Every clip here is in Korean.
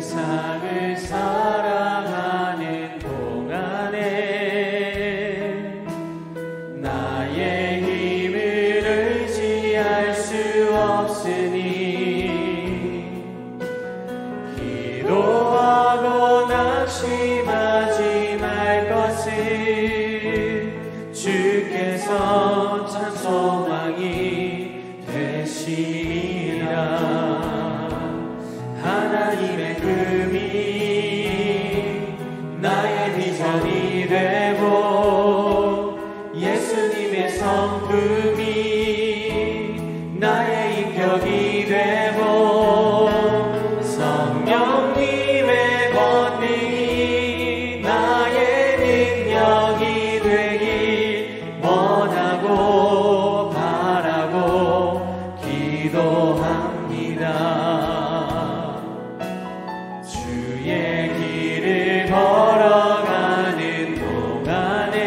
세상을 살아가는 동안에 나의 힘을 의지할 수 없으니 기도하고 낙심하지 말 것을 주께서 참 소망이 되시리라. 하나님의 꿈이 나의 비전이 되고 예수님의 성품이 나의 인격이 되고 성령님의 권능이 나의 능력이 되길 원하고 바라고 기도합니다. 걸어가는 동안에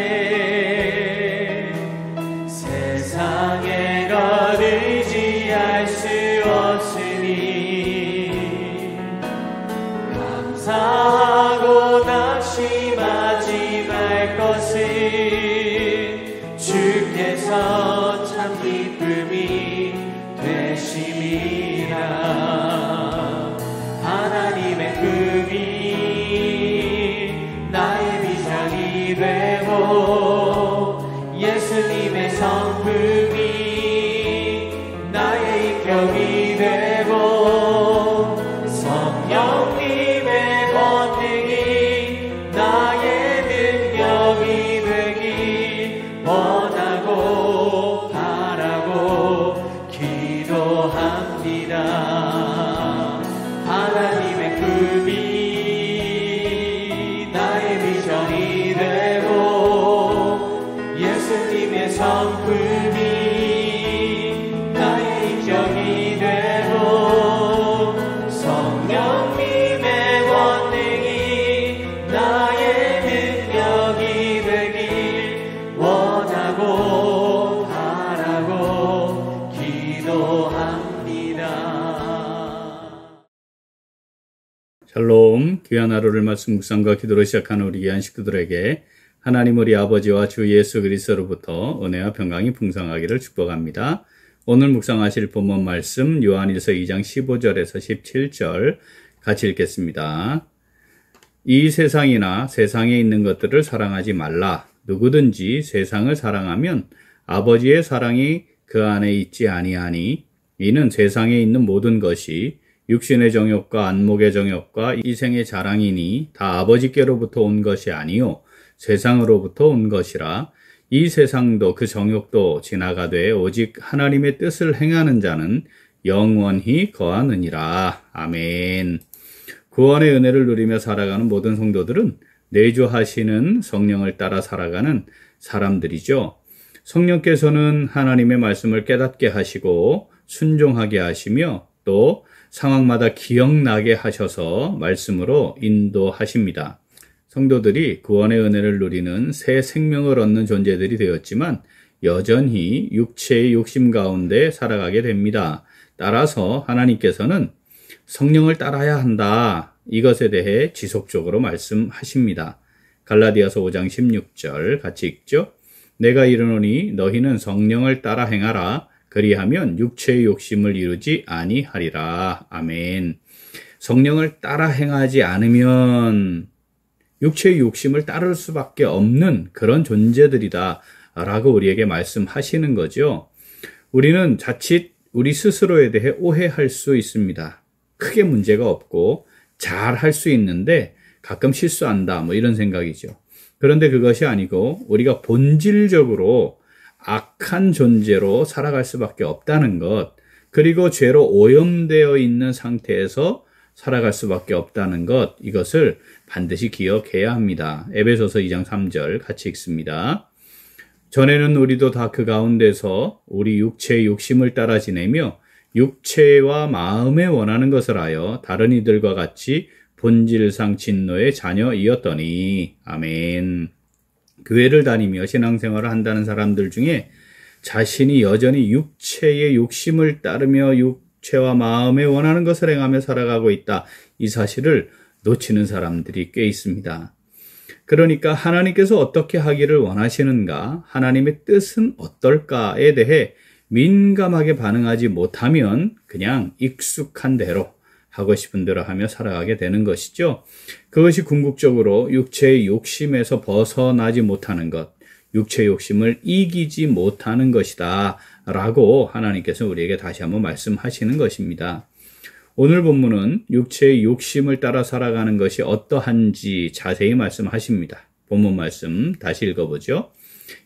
세상에 것 의지할 수 없으니 감사하고 낙심하지 말 것을 주께서 참 기쁨이 되심이라. 하나님의 꿈이 나의 비전이 되고 예수님의 성품이 나의 인격이 되고 성령님의 권능이 나의 능력이 되길 원하고 바라고 기도합니다. 하나님의 꿈이 비전이 되고 예수님의 성품이 나의 인격이 되고 성령님의 권능이 나의 능력이 되길 원하고 바라고 기도합니다. 샬롬, 귀한 하루를 말씀 묵상과 기도로 시작하는 우리 귀한 식구들에게 하나님 우리 아버지와 주 예수 그리스도로부터 은혜와 평강이 풍성하기를 축복합니다. 오늘 묵상하실 본문 말씀 요한일서 2장 15절에서 17절 같이 읽겠습니다. 이 세상이나 세상에 있는 것들을 사랑하지 말라. 누구든지 세상을 사랑하면 아버지의 사랑이 그 안에 있지 아니하니 이는 세상에 있는 모든 것이 육신의 정욕과 안목의 정욕과 이생의 자랑이니 다 아버지께로부터 온 것이 아니요 세상으로부터 온 것이라. 이 세상도 그 정욕도 지나가되 오직 하나님의 뜻을 행하는 자는 영원히 거하느니라. 아멘. 구원의 은혜를 누리며 살아가는 모든 성도들은 내주하시는 성령을 따라 살아가는 사람들이죠. 성령께서는 하나님의 말씀을 깨닫게 하시고 순종하게 하시며 또 상황마다 기억나게 하셔서 말씀으로 인도하십니다. 성도들이 구원의 은혜를 누리는 새 생명을 얻는 존재들이 되었지만 여전히 육체의 욕심 가운데 살아가게 됩니다. 따라서 하나님께서는 성령을 따라야 한다. 이것에 대해 지속적으로 말씀하십니다. 갈라디아서 5장 16절 같이 읽죠. 내가 이르노니 너희는 성령을 따라 행하라. 그리하면 육체의 욕심을 이루지 아니하리라. 아멘. 성령을 따라 행하지 않으면 육체의 욕심을 따를 수밖에 없는 그런 존재들이다 라고 우리에게 말씀하시는 거죠. 우리는 자칫 우리 스스로에 대해 오해할 수 있습니다. 크게 문제가 없고 잘 할 수 있는데 가끔 실수한다 이런 생각이죠. 그런데 그것이 아니고 우리가 본질적으로 악한 존재로 살아갈 수밖에 없다는 것, 그리고 죄로 오염되어 있는 상태에서 살아갈 수밖에 없다는 것, 이것을 반드시 기억해야 합니다. 에베소서 2장 3절 같이 읽습니다. 전에는 우리도 다 그 가운데서 우리 육체의 욕심을 따라 지내며 육체와 마음에 원하는 것을 하여 다른 이들과 같이 본질상 진노의 자녀이었더니. 아멘. 교회를 다니며 신앙생활을 한다는 사람들 중에 자신이 여전히 육체의 욕심을 따르며 육체와 마음에 원하는 것을 행하며 살아가고 있다. 이 사실을 놓치는 사람들이 꽤 있습니다. 그러니까 하나님께서 어떻게 하기를 원하시는가, 하나님의 뜻은 어떨까에 대해 민감하게 반응하지 못하면 그냥 익숙한 대로 하고 싶은 대로 하며 살아가게 되는 것이죠. 그것이 궁극적으로 육체의 욕심에서 벗어나지 못하는 것, 육체의 욕심을 이기지 못하는 것이다 라고 하나님께서 우리에게 다시 한번 말씀하시는 것입니다. 오늘 본문은 육체의 욕심을 따라 살아가는 것이 어떠한지 자세히 말씀하십니다. 본문 말씀 다시 읽어보죠.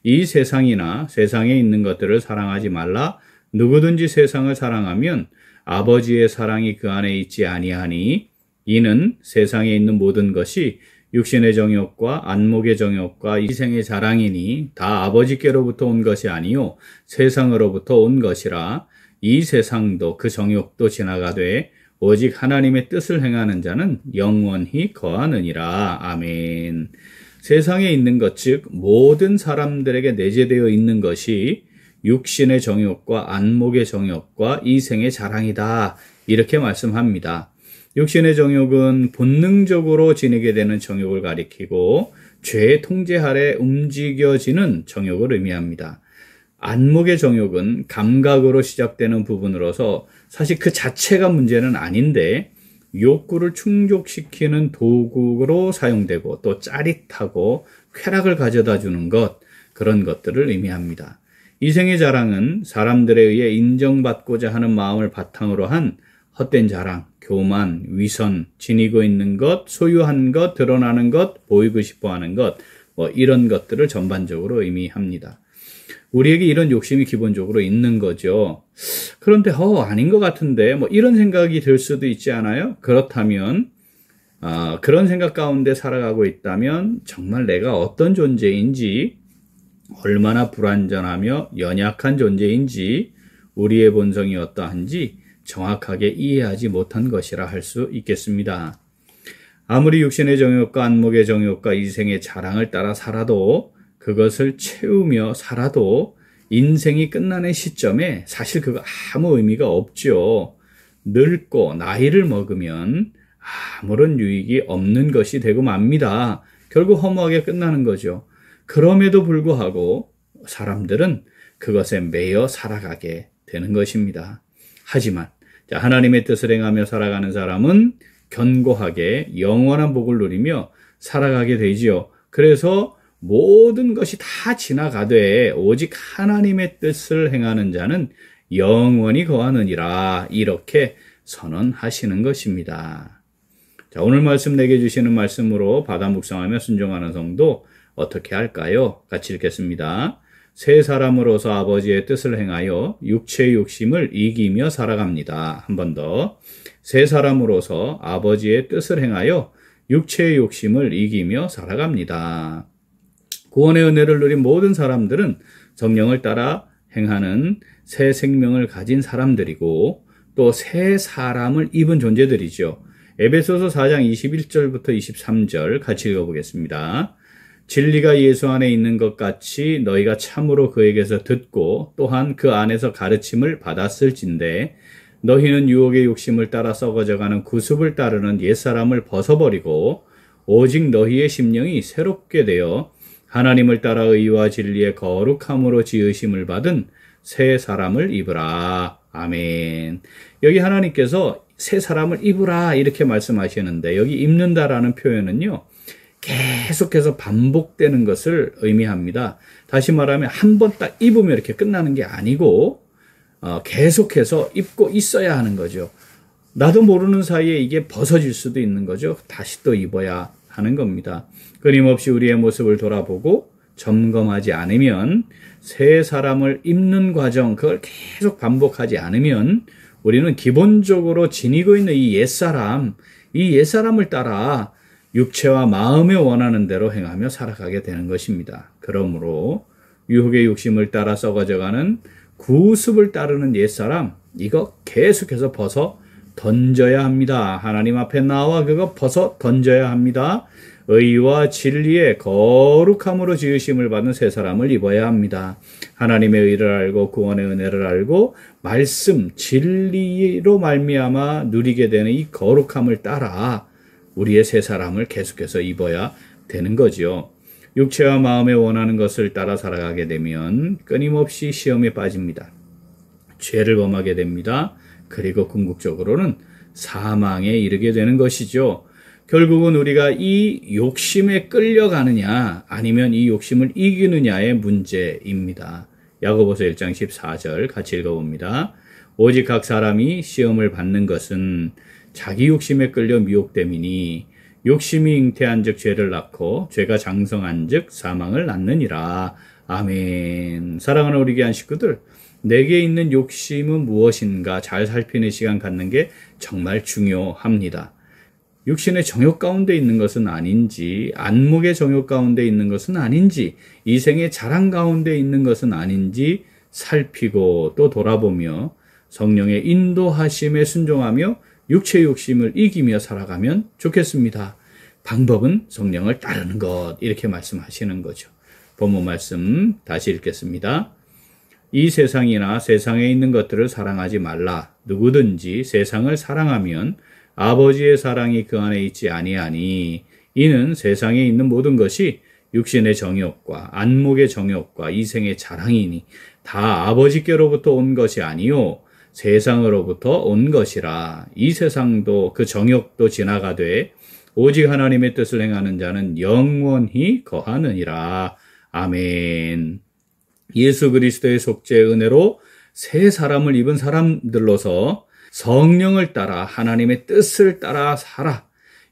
이 세상이나 세상에 있는 것들을 사랑하지 말라. 누구든지 세상을 사랑하면 아버지의 사랑이 그 안에 있지 아니하니 이는 세상에 있는 모든 것이 육신의 정욕과 안목의 정욕과 이생의 자랑이니 다 아버지께로부터 온 것이 아니요 세상으로부터 온 것이라. 이 세상도 그 정욕도 지나가되 오직 하나님의 뜻을 행하는 자는 영원히 거하느니라. 아멘. 세상에 있는 것, 즉 모든 사람들에게 내재되어 있는 것이 육신의 정욕과 안목의 정욕과 이생의 자랑이다. 이렇게 말씀합니다. 육신의 정욕은 본능적으로 지니게 되는 정욕을 가리키고 죄의 통제 아래 움직여지는 정욕을 의미합니다. 안목의 정욕은 감각으로 시작되는 부분으로서 사실 그 자체가 문제는 아닌데 욕구를 충족시키는 도구로 사용되고 또 짜릿하고 쾌락을 가져다 주는 것, 그런 것들을 의미합니다. 이생의 자랑은 사람들에 의해 인정받고자 하는 마음을 바탕으로 한 헛된 자랑, 교만, 위선, 지니고 있는 것, 소유한 것, 드러나는 것, 보이고 싶어하는 것, 이런 것들을 전반적으로 의미합니다. 우리에게 이런 욕심이 기본적으로 있는 거죠. 그런데 아닌 것 같은데 이런 생각이 들 수도 있지 않아요? 그렇다면 그런 생각 가운데 살아가고 있다면 정말 내가 어떤 존재인지, 얼마나 불완전하며 연약한 존재인지, 우리의 본성이 어떠한지 정확하게 이해하지 못한 것이라 할 수 있겠습니다. 아무리 육신의 정욕과 안목의 정욕과 이생의 자랑을 따라 살아도, 그것을 채우며 살아도 인생이 끝나는 시점에 사실 그거 아무 의미가 없죠. 늙고 나이를 먹으면 아무런 유익이 없는 것이 되고 맙니다. 결국 허무하게 끝나는 거죠. 그럼에도 불구하고 사람들은 그것에 매여 살아가게 되는 것입니다. 하지만 하나님의 뜻을 행하며 살아가는 사람은 견고하게 영원한 복을 누리며 살아가게 되지요. 그래서 모든 것이 다 지나가되 오직 하나님의 뜻을 행하는 자는 영원히 거하느니라, 이렇게 선언하시는 것입니다. 자, 오늘 말씀 내게 주시는 말씀으로 받아 묵상하며 순종하는 성도 어떻게 할까요? 같이 읽겠습니다. 새 사람으로서 아버지의 뜻을 행하여 육체의 욕심을 이기며 살아갑니다. 한 번 더. 새 사람으로서 아버지의 뜻을 행하여 육체의 욕심을 이기며 살아갑니다. 구원의 은혜를 누린 모든 사람들은 성령을 따라 행하는 새 생명을 가진 사람들이고 또 새 사람을 입은 존재들이죠. 에베소서 4장 21절부터 23절 같이 읽어보겠습니다. 진리가 예수 안에 있는 것 같이 너희가 참으로 그에게서 듣고 또한 그 안에서 가르침을 받았을진데 너희는 유혹의 욕심을 따라 썩어져가는 구습을 따르는 옛사람을 벗어버리고 오직 너희의 심령이 새롭게 되어 하나님을 따라 의와 진리의 거룩함으로 지으심을 받은 새 사람을 입으라. 아멘. 여기 하나님께서 새 사람을 입으라 이렇게 말씀하시는데 여기 입는다라는 표현은요, 계속해서 반복되는 것을 의미합니다. 다시 말하면 한 번 딱 입으면 이렇게 끝나는 게 아니고 계속해서 입고 있어야 하는 거죠. 나도 모르는 사이에 이게 벗어질 수도 있는 거죠. 다시 또 입어야 하는 겁니다. 끊임없이 우리의 모습을 돌아보고 점검하지 않으면, 새 사람을 입는 과정, 그걸 계속 반복하지 않으면 우리는 기본적으로 지니고 있는 이 옛사람을 따라 육체와 마음에 원하는 대로 행하며 살아가게 되는 것입니다. 그러므로 유혹의 욕심을 따라 썩어져가는 구습을 따르는 옛사람, 이거 계속해서 벗어 던져야 합니다. 하나님 앞에 나와 그거 벗어 던져야 합니다. 의와 진리의 거룩함으로 지으심을 받은 새 사람을 입어야 합니다. 하나님의 의를 알고 구원의 은혜를 알고 말씀, 진리로 말미암아 누리게 되는 이 거룩함을 따라 우리의 새 사람을 계속해서 입어야 되는 거죠. 육체와 마음에 원하는 것을 따라 살아가게 되면 끊임없이 시험에 빠집니다. 죄를 범하게 됩니다. 그리고 궁극적으로는 사망에 이르게 되는 것이죠. 결국은 우리가 이 욕심에 끌려가느냐 아니면 이 욕심을 이기느냐의 문제입니다. 야고보서 1장 14절 같이 읽어봅니다. 오직 각 사람이 시험을 받는 것은 자기 욕심에 끌려 미혹됨이니 욕심이 잉태한 즉 죄를 낳고 죄가 장성한 즉 사망을 낳느니라. 아멘. 사랑하는 우리 귀한 식구들, 내게 있는 욕심은 무엇인가 잘 살피는 시간 갖는 게 정말 중요합니다. 육신의 정욕 가운데 있는 것은 아닌지, 안목의 정욕 가운데 있는 것은 아닌지, 이생의 자랑 가운데 있는 것은 아닌지 살피고 또 돌아보며 성령의 인도하심에 순종하며 육체의 욕심을 이기며 살아가면 좋겠습니다. 방법은 성령을 따르는 것, 이렇게 말씀하시는 거죠. 본문 말씀 다시 읽겠습니다. 이 세상이나 세상에 있는 것들을 사랑하지 말라. 누구든지 세상을 사랑하면 아버지의 사랑이 그 안에 있지 아니하니 이는 세상에 있는 모든 것이 육신의 정욕과 안목의 정욕과 이생의 자랑이니 다 아버지께로부터 온 것이 아니요 세상으로부터 온 것이라. 이 세상도 그 정욕도 지나가되 오직 하나님의 뜻을 행하는 자는 영원히 거하느니라. 아멘. 예수 그리스도의 속죄의 은혜로 새 사람을 입은 사람들로서 성령을 따라 하나님의 뜻을 따라 살아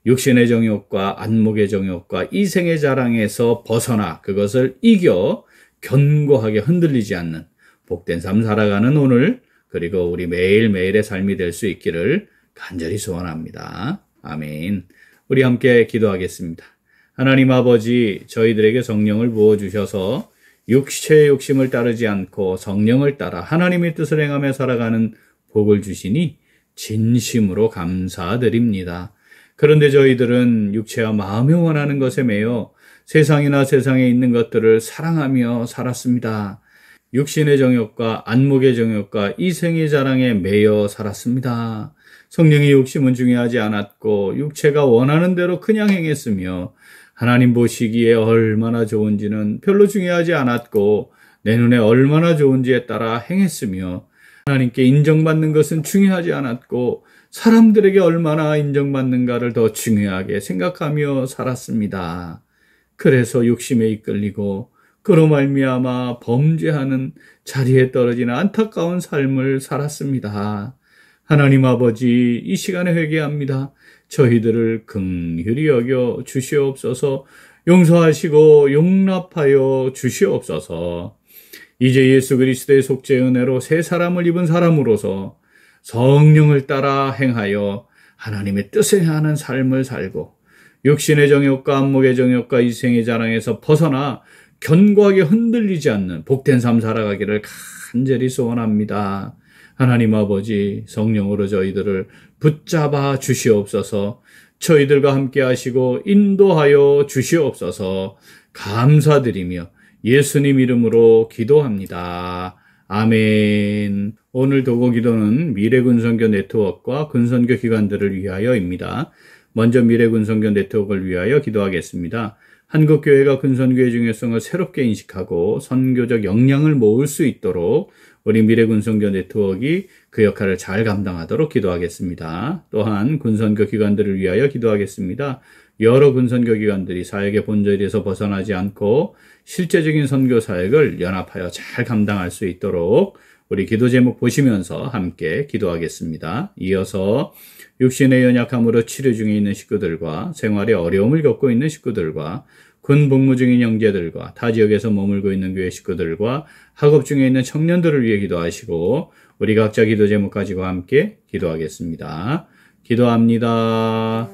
육신의 정욕과 안목의 정욕과 이생의 자랑에서 벗어나 그것을 이겨 견고하게 흔들리지 않는 복된 삶 살아가는 오늘, 그리고 우리 매일매일의 삶이 될 수 있기를 간절히 소원합니다. 아멘. 우리 함께 기도하겠습니다. 하나님 아버지, 저희들에게 성령을 부어주셔서 육체의 욕심을 따르지 않고 성령을 따라 하나님의 뜻을 행하며 살아가는 복을 주시니 진심으로 감사드립니다. 그런데 저희들은 육체와 마음에 원하는 것에 매여 세상이나 세상에 있는 것들을 사랑하며 살았습니다. 육신의 정욕과 안목의 정욕과 이생의 자랑에 매여 살았습니다. 성령의 욕심은 중요하지 않았고 육체가 원하는 대로 그냥 행했으며 하나님 보시기에 얼마나 좋은지는 별로 중요하지 않았고 내 눈에 얼마나 좋은지에 따라 행했으며 하나님께 인정받는 것은 중요하지 않았고 사람들에게 얼마나 인정받는가를 더 중요하게 생각하며 살았습니다. 그래서 욕심에 이끌리고 그로 말미암아 범죄하는 자리에 떨어지는 안타까운 삶을 살았습니다. 하나님 아버지, 이 시간에 회개합니다. 저희들을 긍휼히 여겨 주시옵소서. 용서하시고 용납하여 주시옵소서. 이제 예수 그리스도의 속죄의 은혜로 새 사람을 입은 사람으로서 성령을 따라 행하여 하나님의 뜻에 행하는 삶을 살고 육신의 정욕과 안목의 정욕과 이생의 자랑에서 벗어나 견고하게 흔들리지 않는 복된 삶 살아가기를 간절히 소원합니다. 하나님 아버지, 성령으로 저희들을 붙잡아 주시옵소서. 저희들과 함께 하시고 인도하여 주시옵소서. 감사드리며 예수님 이름으로 기도합니다. 아멘. 오늘 도고 기도는 미래군선교 네트워크와 군선교 기관들을 위하여입니다. 먼저 미래군선교 네트워크를 위하여 기도하겠습니다. 한국교회가 군선교의 중요성을 새롭게 인식하고 선교적 역량을 모을 수 있도록 우리 미래군선교 네트워크가 그 역할을 잘 감당하도록 기도하겠습니다. 또한 군선교 기관들을 위하여 기도하겠습니다. 여러 군선교 기관들이 사역의 본질에서 벗어나지 않고 실제적인 선교 사역을 연합하여 잘 감당할 수 있도록 우리 기도 제목 보시면서 함께 기도하겠습니다. 이어서 육신의 연약함으로 치료 중에 있는 식구들과 생활에 어려움을 겪고 있는 식구들과 군 복무 중인 형제들과 타 지역에서 머물고 있는 교회 식구들과 학업 중에 있는 청년들을 위해 기도하시고 우리 각자 기도 제목 가지고 함께 기도하겠습니다. 기도합니다.